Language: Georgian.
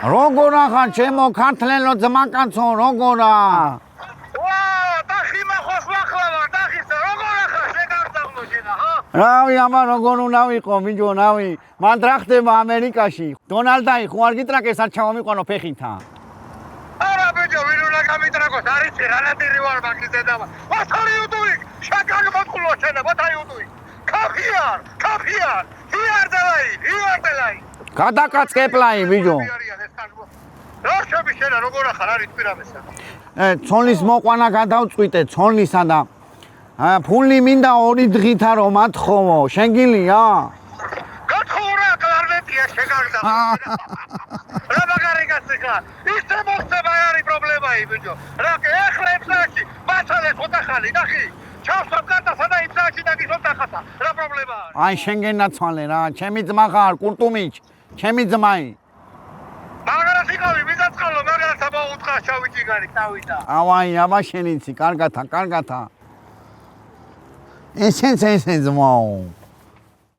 როგორა ხარ ჩემო ქართლენო ძმაკაცო როგორა რავი ამა როგორ უნდა ვიყო მიჯო რავი მან რა ხდება ამერიკაში დონალდაი ხო არ გიტრაკეს არ ჩავამიყვანო ფეხითა არა ბიჭო ვინ უნდა გამიტრაკოს არის რანატირი ვარ მაგის დედამა ვათარი უდუი შაკაგმოწყულო შენა ვათარი უდუი ქაფიარ ჰიარდელაი გადაკაცკეპლაი მიჯო რა შები შენა როგორ ახარ არის პირამესა ცოლის მოყვანა გადავწყვიტე ცოლისა და ფული მინდა 2 დღითა რომ ათხოვო შეგილია გათხოვრა კლარნეტია შეგარდა რა მაგარი გასიხა ისე მოხდება არის პრობლემაი ბიჭო რა ეხლა ემსაში მასალე ხოთა ხალი ნახი ჩავსვამ კარტასა და ემსაში დაგისვამ დახატა რა პრობლემაა აი შენგენაცვალე რა ჩემი ძმა ხარ კურტუმიჩ ჩემი ძმაი მაგარას იყავი მიზაწყალო მაგარას ამოუთხა შავიჭიგარი თავიდა ავაი აბა შენიცი კარგათა ესენ ძმაო